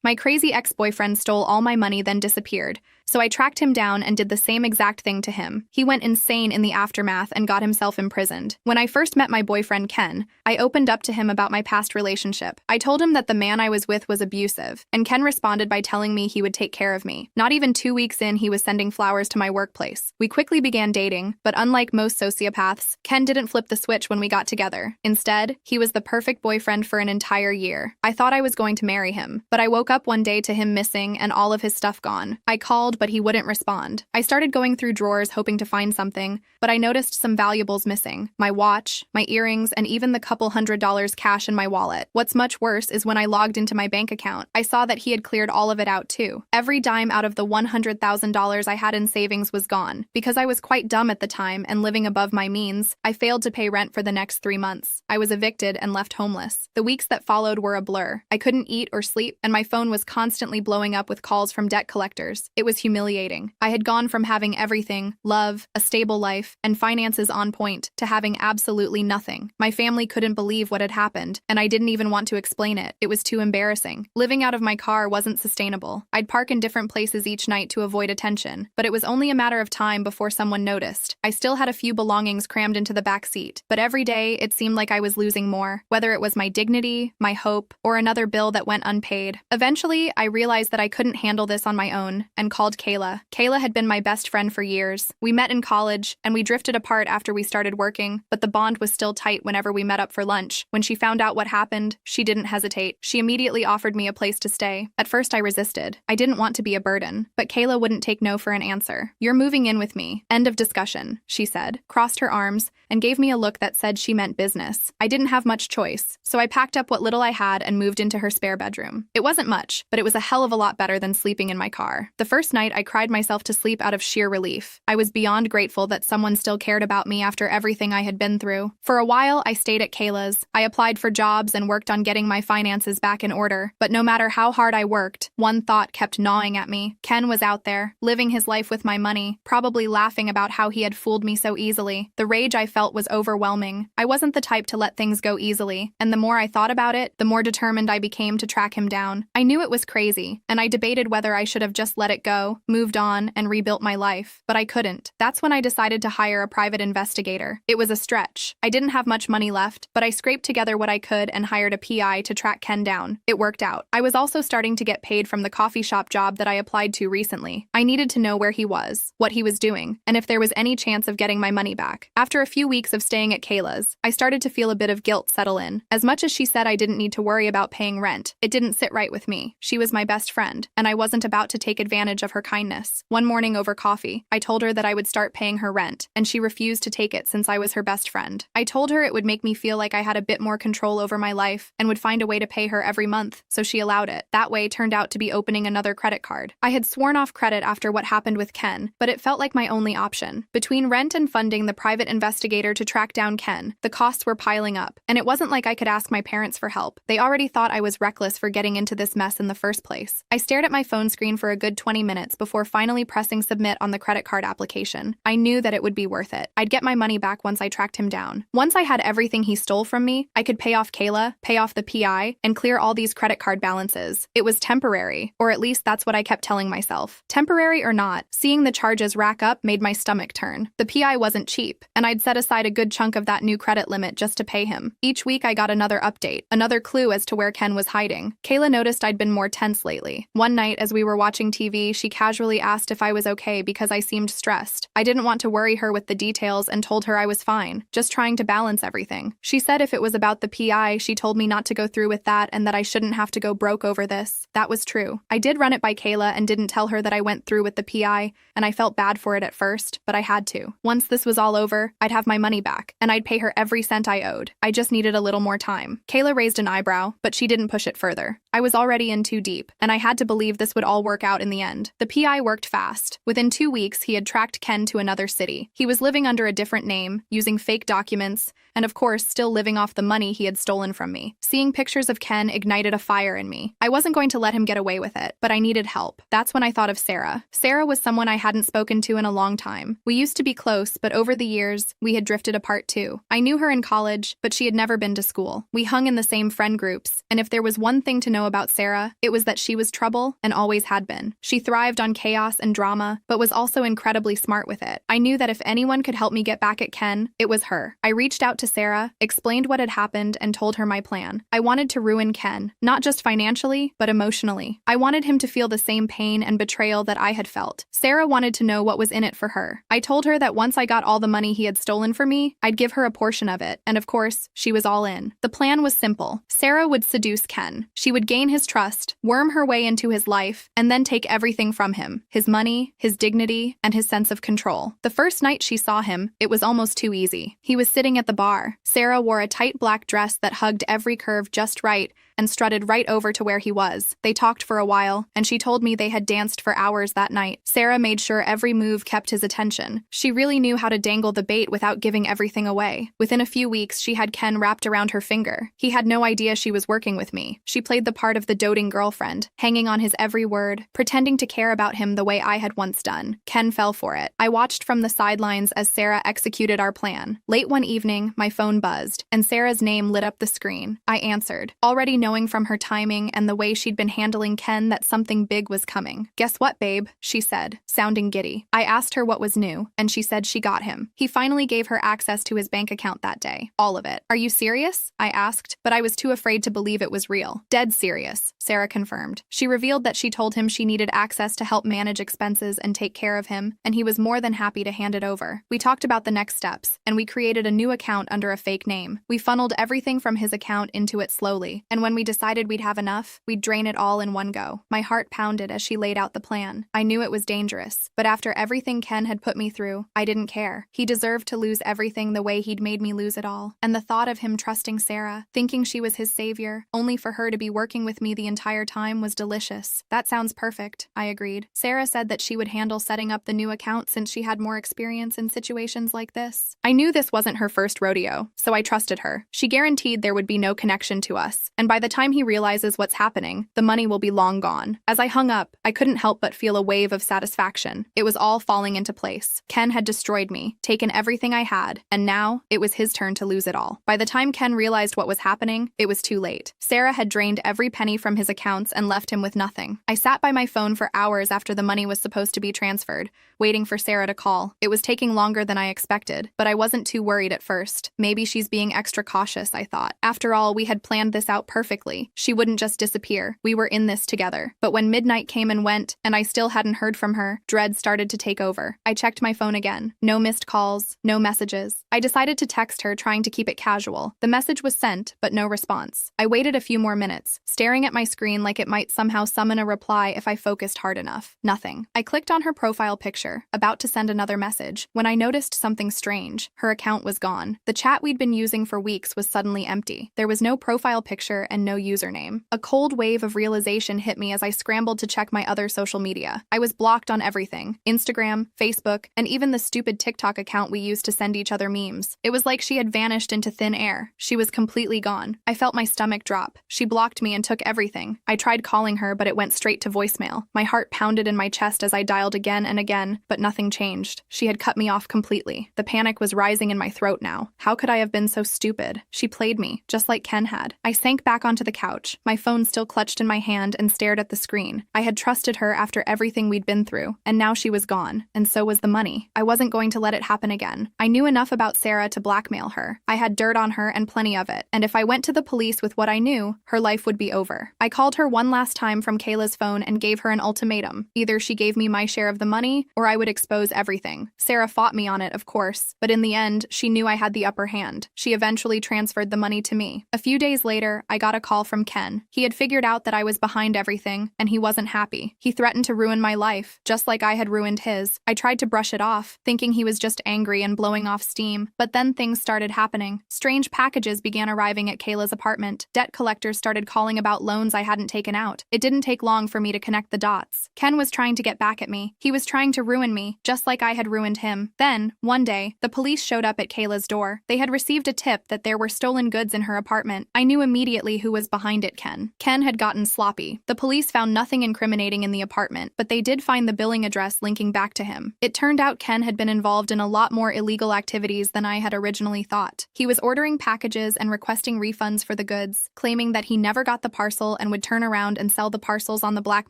My crazy ex-boyfriend stole all my money then disappeared, so I tracked him down and did the same exact thing to him. He went insane in the aftermath and got himself imprisoned. When I first met my boyfriend Ken, I opened up to him about my past relationship. I told him that the man I was with was abusive, and Ken responded by telling me he would take care of me. Not even 2 weeks in, he was sending flowers to my workplace. We quickly began dating, but unlike most sociopaths, Ken didn't flip the switch when we got together. Instead, he was the perfect boyfriend for an entire year. I thought I was going to marry him, but I woke up one day to him missing and all of his stuff gone. I called, but he wouldn't respond. I started going through drawers hoping to find something, but I noticed some valuables missing. My watch, my earrings, and even the couple $100 cash in my wallet. What's much worse is when I logged into my bank account, I saw that he had cleared all of it out too. Every dime out of the $100,000 I had in savings was gone. Because I was quite dumb at the time and living above my means, I failed to pay rent for the next 3 months. I was evicted and left homeless. The weeks that followed were a blur. I couldn't eat or sleep, and my phone was constantly blowing up with calls from debt collectors. It was humiliating. I had gone from having everything, love, a stable life, and finances on point, to having absolutely nothing. My family couldn't believe what had happened, and I didn't even want to explain it. It was too embarrassing. Living out of my car wasn't sustainable. I'd park in different places each night to avoid attention, but it was only a matter of time before someone noticed. I still had a few belongings crammed into the back seat, but every day it seemed like I was losing more, whether it was my dignity, my hope, or another bill that went unpaid. Eventually, I realized that I couldn't handle this on my own and called Kayla. Kayla had been my best friend for years. We met in college, and we drifted apart after we started working, but the bond was still tight whenever we met up for lunch. When she found out what happened, she didn't hesitate. She immediately offered me a place to stay. At first, I resisted. I didn't want to be a burden, but Kayla wouldn't take no for an answer. "You're moving in with me. End of discussion," she said, crossed her arms, and gave me a look that said she meant business. I didn't have much choice, so I packed up what little I had and moved into her spare bedroom. It wasn't much, but it was a hell of a lot better than sleeping in my car. The first night, I cried myself to sleep out of sheer relief. I was beyond grateful that someone still cared about me after everything I had been through. For a while, I stayed at Kayla's. I applied for jobs and worked on getting my finances back in order. But no matter how hard I worked, one thought kept gnawing at me. Ken was out there, living his life with my money, probably laughing about how he had fooled me so easily. The rage I felt was overwhelming. I wasn't the type to let things go easily, and the more I thought about it, the more determined I became to track him down. I knew it was crazy, and I debated whether I should have just let it go, moved on, and rebuilt my life. But I couldn't. That's when I decided to hire a private investigator. It was a stretch. I didn't have much money left, but I scraped together what I could and hired a PI to track Ken down. It worked out. I was also starting to get paid from the coffee shop job that I applied to recently. I needed to know where he was, what he was doing, and if there was any chance of getting my money back. After a few weeks of staying at Kayla's, I started to feel a bit of guilt settle in. As much as she said I didn't need to worry about paying rent, it didn't sit right with me. She was my best friend, and I wasn't about to take advantage of her kindness. One morning over coffee, I told her that I would start paying her rent, and she refused to take it since I was her best friend. I told her it would make me feel like I had a bit more control over my life and would find a way to pay her every month, so she allowed it. That way turned out to be opening another credit card. I had sworn off credit after what happened with Ken, but it felt like my only option. Between rent and funding the private investigator to track down Ken, the costs were piling up, and it wasn't like I could ask my parents for help. They already thought I was reckless for getting into this mess in the first place. I stared at my phone screen for a good 20 minutes before finally pressing submit on the credit card application. I knew that it would be worth it. I'd get my money back once I tracked him down. Once I had everything he stole from me, I could pay off Kayla, pay off the PI, and clear all these credit card balances. It was temporary, or at least that's what I kept telling myself. Temporary or not, seeing the charges rack up made my stomach turn. The PI wasn't cheap, and I'd set aside a good chunk of that new credit limit just to pay him. Each week I got another update, another clue as to where Ken was hiding. Kayla noticed I'd been more tense lately. One night, as we were watching TV, she casually asked if I was okay because I seemed stressed. I didn't want to worry her with the details and told her I was fine, just trying to balance everything. She said if it was about the PI, she told me not to go through with that and that I shouldn't have to go broke over this. That was true. I did run it by Kayla and didn't tell her that I went through with the PI, and I felt bad for it at first, but I had to. Once this was all over, I'd have my money back, and I'd pay her every cent I owed. I just needed a little more time. Kayla raised an eyebrow, but she didn't push it further. I was already in too deep, and I had to believe this would all work out in the end. The PI worked fast. Within 2 weeks, he had tracked Ken to another city. He was living under a different name, using fake documents, and of course, still living off the money he had stolen from me. Seeing pictures of Ken ignited a fire in me. I wasn't going to let him get away with it, but I needed help. That's when I thought of Sarah. Sarah was someone I hadn't spoken to in a long time. We used to be close, but over the years, we had drifted apart too. I knew her in college, but she had never been to school. We hung in the same friend groups, and if there was one thing to know know about Sarah, it was that she was trouble and always had been. She thrived on chaos and drama, but was also incredibly smart with it. I knew that if anyone could help me get back at Ken, it was her. I reached out to Sarah, explained what had happened, and told her my plan. I wanted to ruin Ken, not just financially, but emotionally. I wanted him to feel the same pain and betrayal that I had felt. Sarah wanted to know what was in it for her. I told her that once I got all the money he had stolen from me, I'd give her a portion of it, and of course, she was all in. The plan was simple. Sarah would seduce Ken. She would gain his trust, worm her way into his life, and then take everything from him: his money, his dignity, and his sense of control. The first night she saw him, it was almost too easy. He was sitting at the bar. Sarah wore a tight black dress that hugged every curve just right and strutted right over to where he was. They talked for a while, and she told me they had danced for hours that night. Sarah made sure every move kept his attention. She really knew how to dangle the bait without giving everything away. Within a few weeks, she had Ken wrapped around her finger. He had no idea she was working with me. She played the part of the doting girlfriend, hanging on his every word, pretending to care about him the way I had once done. Ken fell for it. I watched from the sidelines as Sarah executed our plan. Late one evening, my phone buzzed, and Sarah's name lit up the screen. I answered, already knowing from her timing and the way she'd been handling Ken that something big was coming. "Guess what, babe?" she said, sounding giddy. I asked her what was new, and she said she got him. He finally gave her access to his bank account that day. All of it. "Are you serious?" I asked, but I was too afraid to believe it was real. "Dead serious," Sarah confirmed. She revealed that she told him she needed access to help manage expenses and take care of him, and he was more than happy to hand it over. We talked about the next steps, and we created a new account under a fake name. We funneled everything from his account into it slowly, and when we decided we'd have enough, we'd drain it all in one go. My heart pounded as she laid out the plan. I knew it was dangerous, but after everything Ken had put me through, I didn't care. He deserved to lose everything the way he'd made me lose it all. And the thought of him trusting Sarah, thinking she was his savior, only for her to be working with me the entire time, was delicious. "That sounds perfect," I agreed. Sarah said that she would handle setting up the new account since she had more experience in situations like this. I knew this wasn't her first rodeo, so I trusted her. She guaranteed there would be no connection to us, and by the time he realizes what's happening, the money will be long gone. As I hung up, I couldn't help but feel a wave of satisfaction. It was all falling into place. Ken had destroyed me, taken everything I had, and now it was his turn to lose it all. By the time Ken realized what was happening, it was too late. Sarah had drained every penny from his accounts and left him with nothing. I sat by my phone for hours after the money was supposed to be transferred, waiting for Sarah to call. It was taking longer than I expected, but I wasn't too worried at first. Maybe she's being extra cautious, I thought. After all, we had planned this out perfectly. She wouldn't just disappear. We were in this together. But when midnight came and went, and I still hadn't heard from her, dread started to take over. I checked my phone again. No missed calls, no messages. I decided to text her, trying to keep it casual. The message was sent, but no response. I waited a few more minutes, staring at my screen like it might somehow summon a reply if I focused hard enough. Nothing. I clicked on her profile picture, about to send another message, when I noticed something strange. Her account was gone. The chat we'd been using for weeks was suddenly empty. There was no profile picture and no username. A cold wave of realization hit me as I scrambled to check my other social media. I was blocked on everything: Instagram, Facebook, and even the stupid TikTok account we used to send each other memes. It was like she had vanished into thin air. She was completely gone. I felt my stomach drop. She blocked me and took everything. I tried calling her, but it went straight to voicemail. My heart pounded in my chest as I dialed again and again, but nothing changed. She had cut me off completely. The panic was rising in my throat now. How could I have been so stupid? She played me, just like Ken had. I sank back onto the couch, my phone still clutched in my hand, and stared at the screen. I had trusted her after everything we'd been through, and now she was gone, and so was the money. I wasn't going to let it happen again. I knew enough about Sarah to blackmail her. I had dirt on her and plenty of it, and if I went to the police with what I knew, her life would be over. I called her one last time from Kayla's phone and gave her an ultimatum. Either she gave me my share of the money, or I would expose everything. Sarah fought me on it, of course, but in the end, she knew I had the upper hand. She eventually transferred the money to me. A few days later, I got a call from Ken. He had figured out that I was behind everything, and he wasn't happy. He threatened to ruin my life, just like I had ruined his. I tried to brush it off, thinking he was just angry and blowing off steam, but then things started happening. Strange packages began arriving at Kayla's apartment. Debt collectors started calling about loans I hadn't taken out. It didn't take long for me to connect the dots. Ken was trying to get back at me. He was trying to ruin me, just like I had ruined him. Then, one day, the police showed up at Kayla's door. They had received a tip that there were stolen goods in her apartment. I knew immediately who who was behind it, Ken. Ken had gotten sloppy. The police found nothing incriminating in the apartment, but they did find the billing address linking back to him. It turned out Ken had been involved in a lot more illegal activities than I had originally thought. He was ordering packages and requesting refunds for the goods, claiming that he never got the parcel and would turn around and sell the parcels on the black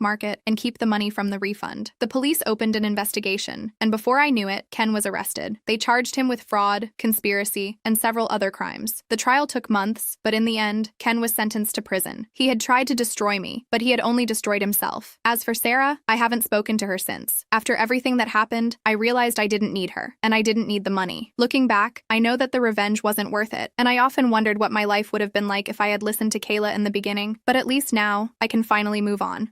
market and keep the money from the refund. The police opened an investigation, and before I knew it, Ken was arrested. They charged him with fraud, conspiracy, and several other crimes. The trial took months, but in the end, Ken was sentenced to prison. He had tried to destroy me, but he had only destroyed himself. As for Sarah, I haven't spoken to her since. After everything that happened, I realized I didn't need her, and I didn't need the money. Looking back, I know that the revenge wasn't worth it, and I often wondered what my life would have been like if I had listened to Kayla in the beginning, but at least now, I can finally move on.